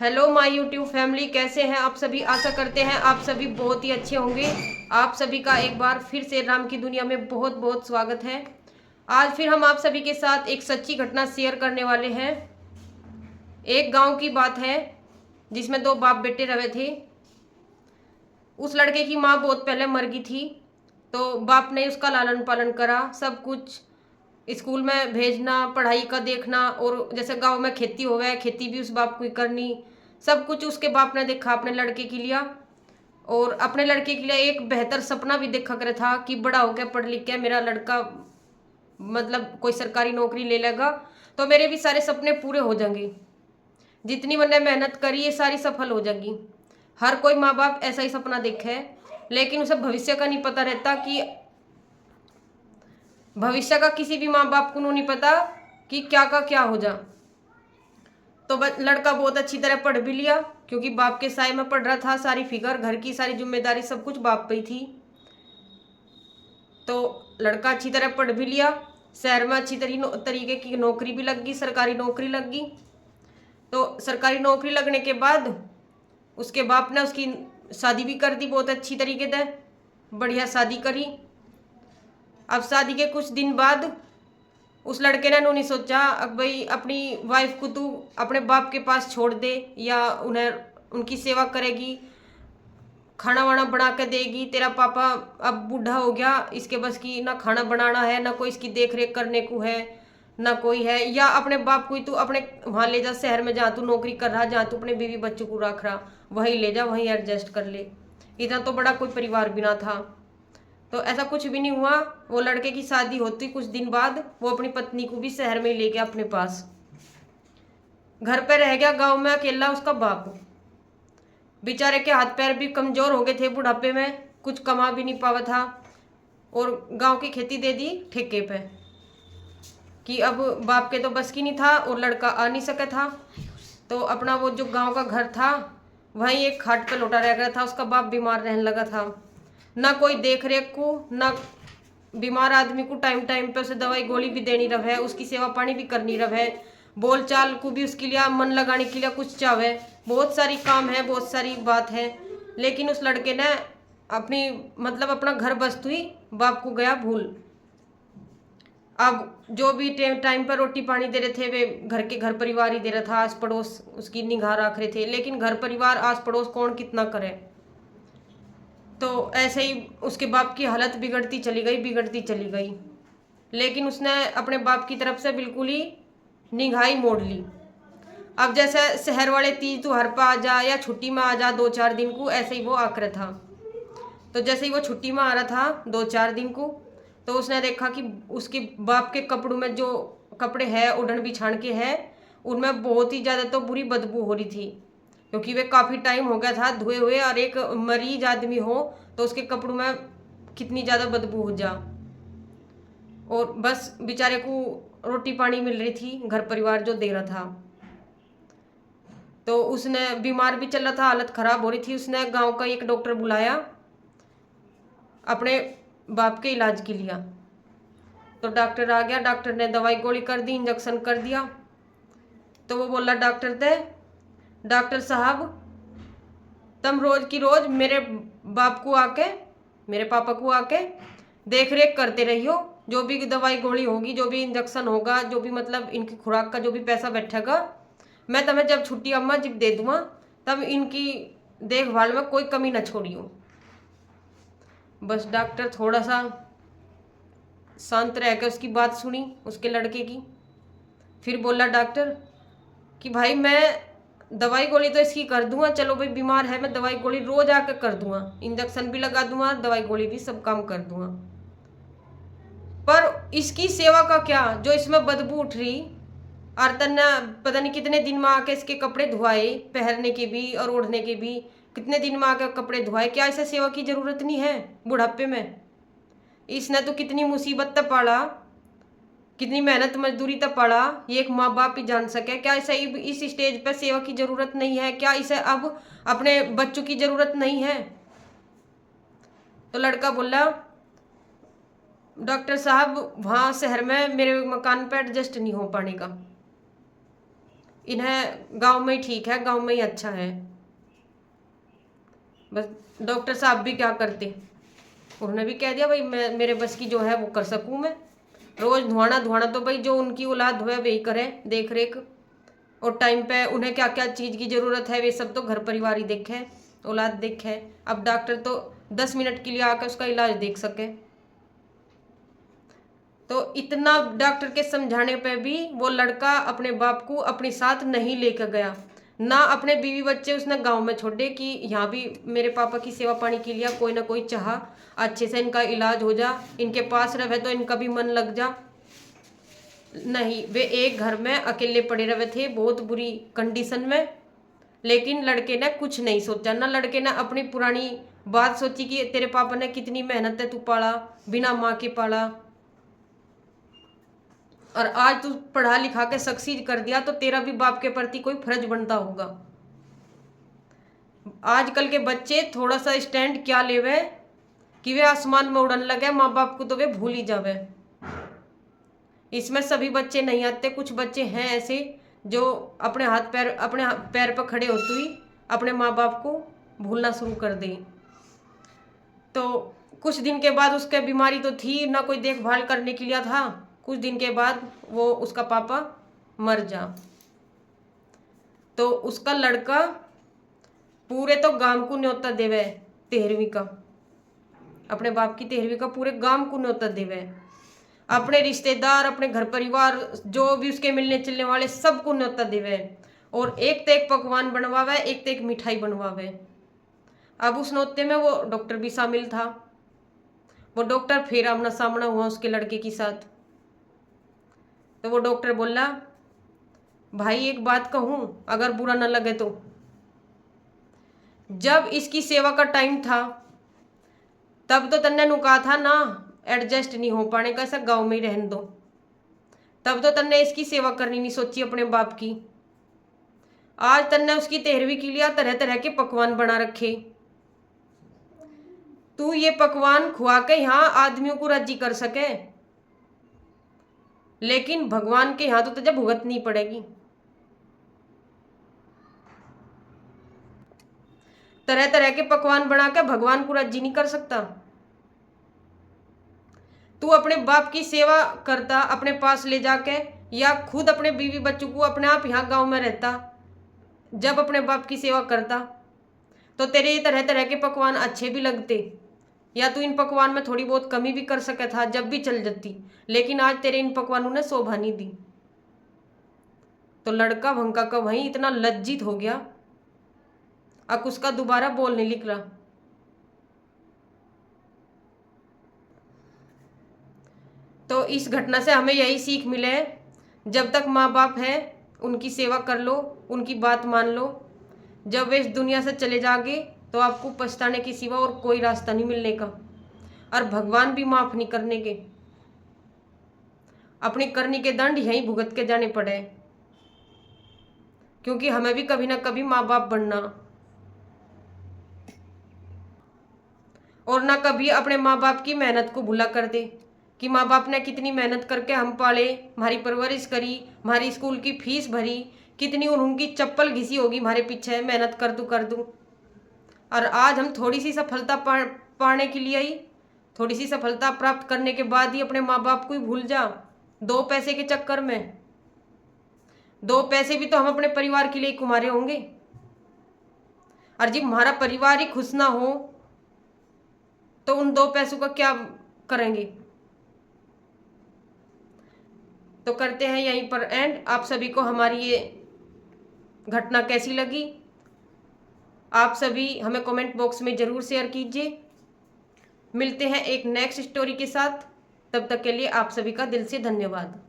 Hello my YouTube family, कैसे हैं आप सभी। आशा करते हैं आप सभी बहुत ही अच्छे होंगे। आप सभी का एक बार फिर से राम की दुनिया में बहुत बहुत स्वागत है। आज फिर हम आप सभी के साथ एक सच्ची घटना शेयर करने वाले हैं। एक गांव की बात है जिसमें दो बाप बेटे रहे थे। उस लड़के की माँ बहुत पहले मर गई थी, तो बाप ने उसका लालन पालन करा, सब कुछ स्कूल में भेजना, पढ़ाई का देखना, और जैसे गांव में खेती हो गया, खेती भी उस बाप को ही करनी। सब कुछ उसके बाप ने देखा अपने लड़के के लिए। और अपने लड़के के लिए एक बेहतर सपना भी देखा करे था कि बड़ा हो गया, पढ़ लिख के मेरा लड़का मतलब कोई सरकारी नौकरी ले लेगा तो मेरे भी सारे सपने पूरे हो जाएंगे। जितनी मैंने मेहनत करी ये सारी सफल हो जाएगी। हर कोई माँ बाप ऐसा ही सपना देखे है, लेकिन उसे भविष्य का नहीं पता रहता कि भविष्य का किसी भी माँ बाप को नहीं पता कि क्या का क्या हो जा। तो लड़का बहुत अच्छी तरह पढ़ भी लिया, क्योंकि बाप के साय में पढ़ रहा था। सारी फिक्र, घर की सारी जिम्मेदारी, सब कुछ बाप पे ही थी। तो लड़का अच्छी तरह पढ़ भी लिया, शहर में अच्छी तरीके की नौकरी भी लग गई, सरकारी नौकरी लग गई। तो सरकारी नौकरी लगने के बाद उसके बाप ने उसकी शादी भी कर दी बहुत अच्छी तरीके से, बढ़िया शादी करी। अब शादी के कुछ दिन बाद उस लड़के ने नहीं सोचा अब भाई अपनी वाइफ को तू अपने बाप के पास छोड़ दे या उन्हें उनकी सेवा करेगी, खाना वाना बना के देगी। तेरा पापा अब बूढ़ा हो गया, इसके बस की ना खाना बनाना है, ना कोई इसकी देख रेख करने को है, ना कोई है। या अपने बाप को ही तू अपने वहां ले जा, शहर में जहाँ तू नौकरी कर रहा, जहाँ तू अपने बीवी बच्चों को रख रहा, वहीं ले जा, वहीं एडजस्ट कर ले। इतना तो बड़ा कोई परिवार भी ना था। तो ऐसा कुछ भी नहीं हुआ। वो लड़के की शादी होती कुछ दिन बाद वो अपनी पत्नी को भी शहर में ले गया अपने पास। घर पे रह गया गांव में अकेला उसका बाप। बेचारे के हाथ पैर भी कमजोर हो गए थे बुढ़ापे में, कुछ कमा भी नहीं पावा था। और गांव की खेती दे दी ठेके पे कि अब बाप के तो बस की नहीं था और लड़का आ नहीं सका था। तो अपना वो जो गांव का घर था वहीं एक खाट पे लौटा रह गया था। उसका बाप बीमार रहने लगा था, ना कोई देख रेख को, ना बीमार आदमी को टाइम टाइम पे उसे दवाई गोली भी देनी रहे, उसकी सेवा पानी भी करनी रहे, बोल चाल को भी उसके लिए मन लगाने के लिए कुछ चाहे। बहुत सारी काम है, बहुत सारी बात है। लेकिन उस लड़के ने अपनी मतलब अपना घर बस्तु ही बाप को गया भूल। अब जो भी टाइम पर रोटी पानी दे रहे थे वे घर परिवार ही दे रहा था, आस पड़ोस उसकी निगाह रख रहे थे। लेकिन घर परिवार आस पड़ोस कौन कितना करे। तो ऐसे ही उसके बाप की हालत बिगड़ती चली गई, बिगड़ती चली गई। लेकिन उसने अपने बाप की तरफ से बिल्कुल ही निगाह ही मोड़ ली। अब जैसे शहर वाले तीज त्योहार पर आ जा या छुट्टी में आ जा 2-4 दिन को, ऐसे ही वो आकर था। तो जैसे ही वो छुट्टी में आ रहा था 2-4 दिन को, तो उसने देखा कि उसके बाप के कपड़ों में जो कपड़े हैं उड़न बिछाण के हैं, उनमें बहुत ही ज़्यादा तो बुरी बदबू हो रही थी, क्योंकि वे काफ़ी टाइम हो गया था धोए हुए। और एक मरीज आदमी हो तो उसके कपड़ों में कितनी ज़्यादा बदबू हो जा। और बस बेचारे को रोटी पानी मिल रही थी, घर परिवार जो दे रहा था। तो उसने बीमार भी चल रहा था, हालत खराब हो रही थी। उसने गांव का एक डॉक्टर बुलाया अपने बाप के इलाज के लिए। तो डॉक्टर आ गया, डॉक्टर ने दवाई गोली कर दी, इंजेक्शन कर दिया। तो वो बोला डॉक्टर थे, डॉक्टर साहब तुम रोज की रोज मेरे बाप को आके, मेरे पापा को आके देख रेख करते रहियो। जो भी दवाई गोली होगी, जो भी इंजेक्शन होगा, जो भी मतलब इनकी खुराक का जो भी पैसा बैठेगा, मैं तुम्हें जब छुट्टी अम्मा जब दे दूंगा तब इनकी देखभाल में कोई कमी न छोड़ियो। बस डॉक्टर थोड़ा सा शांत रह के उसकी बात सुनी उसके लड़के की। फिर बोला डॉक्टर कि भाई मैं दवाई गोली तो इसकी कर दूंगा, चलो भाई बीमार है, मैं दवाई गोली रोज आकर कर दूंगा, इंजेक्शन भी लगा दूंगा, दवाई गोली भी सब काम कर दूंगा। पर इसकी सेवा का क्या, जो इसमें बदबू उठ रही। और तन्ना पता नहीं कितने दिन में आके इसके कपड़े धुआए, पहनने के भी और ओढ़ने के भी कितने दिन में आकर कपड़े धुआए। क्या इसे सेवा की जरूरत नहीं है बुढ़ापे में। इसने तो कितनी मुसीबत तक पाला, कितनी मेहनत मजदूरी तक पड़ा, ये एक माँ बाप ही जान सके। क्या इसे इस स्टेज पर सेवा की जरूरत नहीं है? क्या इसे अब अपने बच्चों की जरूरत नहीं है? तो लड़का बोला डॉक्टर साहब वहाँ शहर में मेरे मकान पे एडजस्ट नहीं हो पाने का। इन्हें गांव में ही ठीक है, गांव में ही अच्छा है। बस डॉक्टर साहब भी क्या करते, उन्होंने भी कह दिया भाई मैं मेरे बस की जो है वो कर सकूं मैं। रोज धुआना धुआना तो भाई जो उनकी औलाद हुए वही करे देख रेख, और टाइम पे उन्हें क्या क्या चीज़ की ज़रूरत है वे सब तो घर परिवार ही देखे, औलाद देखे। अब डॉक्टर तो 10 मिनट के लिए आकर उसका इलाज देख सके। तो इतना डॉक्टर के समझाने पे भी वो लड़का अपने बाप को अपने साथ नहीं लेकर गया, ना अपने बीवी बच्चे उसने गांव में छोड़े कि यहाँ भी मेरे पापा की सेवा पानी के लिए कोई ना कोई चाह अच्छे से इनका इलाज हो जा, इनके पास रहे तो इनका भी मन लग जा। नहीं, वे एक घर में अकेले पड़े रहे थे बहुत बुरी कंडीशन में। लेकिन लड़के ने कुछ नहीं सोचा, ना लड़के ने अपनी पुरानी बात सोची कि तेरे पापा ने कितनी मेहनत है तू पाला, बिना माँ के पाला, और आज तू पढ़ा लिखा के सक्सीड कर दिया तो तेरा भी बाप के प्रति कोई फर्ज बनता होगा। आजकल के बच्चे थोड़ा सा स्टैंड क्या लेवे कि वे आसमान में उड़न लगे, माँ बाप को तो वे भूल ही जावे। इसमें सभी बच्चे नहीं आते, कुछ बच्चे हैं ऐसे जो अपने पैर पर खड़े होते ही अपने माँ बाप को भूलना शुरू कर दें। तो कुछ दिन के बाद उसके बीमारी तो थी ना, कोई देखभाल करने के लिए था। कुछ दिन के बाद वो उसका पापा मर जा, तो उसका लड़का पूरे तो गांव को न्योता देवे 13वीं का, अपने बाप की 13वीं का पूरे गांव को न्योता देवे। अपने रिश्तेदार, अपने घर परिवार जो भी उसके मिलने चलने वाले सबको न्योता देवे, और एक तो एक पकवान बनवावे, एक तो एक मिठाई बनवावे। अब उस न्योते में वो डॉक्टर भी शामिल था। वो डॉक्टर फिर आमना सामना हुआ उसके लड़के के साथ। तो वो डॉक्टर बोला, भाई एक बात कहूँ अगर बुरा ना लगे तो, जब इसकी सेवा का टाइम था तब तो तन्ने नु कहा था ना एडजस्ट नहीं हो पाने का, ऐसा गाँव में ही रहने दो। तब तो तन्ने इसकी सेवा करनी नहीं सोची अपने बाप की। आज तन्ने उसकी 13वीं के लिए तरह तरह के पकवान बना रखे। तू ये पकवान खुआ के यहाँ आदमियों को राजी कर सके, लेकिन भगवान के यहाँ तो तुझे भुगतनी पड़ेगी। तरह तरह के पकवान बना के भगवान को राजी नहीं कर सकता। तू अपने बाप की सेवा करता अपने पास ले जाके, या खुद अपने बीवी बच्चों को अपने आप यहाँ गांव में रहता, जब अपने बाप की सेवा करता तो तेरे ये तरह तरह के पकवान अच्छे भी लगते, या तू इन पकवान में थोड़ी बहुत कमी भी कर सका था जब भी चल जाती। लेकिन आज तेरे इन पकवानों ने शोभा नहीं दी। तो लड़का भंका का वहीं इतना लज्जित हो गया, अब उसका दोबारा बोल नहीं निकला। तो इस घटना से हमें यही सीख मिले, जब तक माँ बाप है उनकी सेवा कर लो, उनकी बात मान लो। जब वे इस दुनिया से चले जाओगे तो आपको पछताने के सिवा और कोई रास्ता नहीं मिलने का, और भगवान भी माफ नहीं करने के। अपनी करनी के दंड यहीं भुगत के जाने पड़े, क्योंकि हमें भी कभी ना कभी माँ बाप बनना, और ना कभी अपने माँ बाप की मेहनत को भुला कर दे कि माँ बाप ने कितनी मेहनत करके हम पाले, हमारी परवरिश करी, हमारी स्कूल की फीस भरी, कितनी उनकी चप्पल घिसी होगी हमारे पीछे, मेहनत कर दूं। और आज हम थोड़ी सी सफलता पाने के लिए ही, थोड़ी सी सफलता प्राप्त करने के बाद ही अपने माँ बाप को ही भूल जा, 2 पैसे के चक्कर में। 2 पैसे भी तो हम अपने परिवार के लिए कमा रहे होंगे, और जब हमारा परिवार ही खुश ना हो तो उन 2 पैसों का क्या करेंगे। तो करते हैं यहीं पर एंड। आप सभी को हमारी ये घटना कैसी लगी, आप सभी हमें कमेंट बॉक्स में ज़रूर शेयर कीजिए। मिलते हैं एक नेक्स्ट स्टोरी के साथ, तब तक के लिए आप सभी का दिल से धन्यवाद।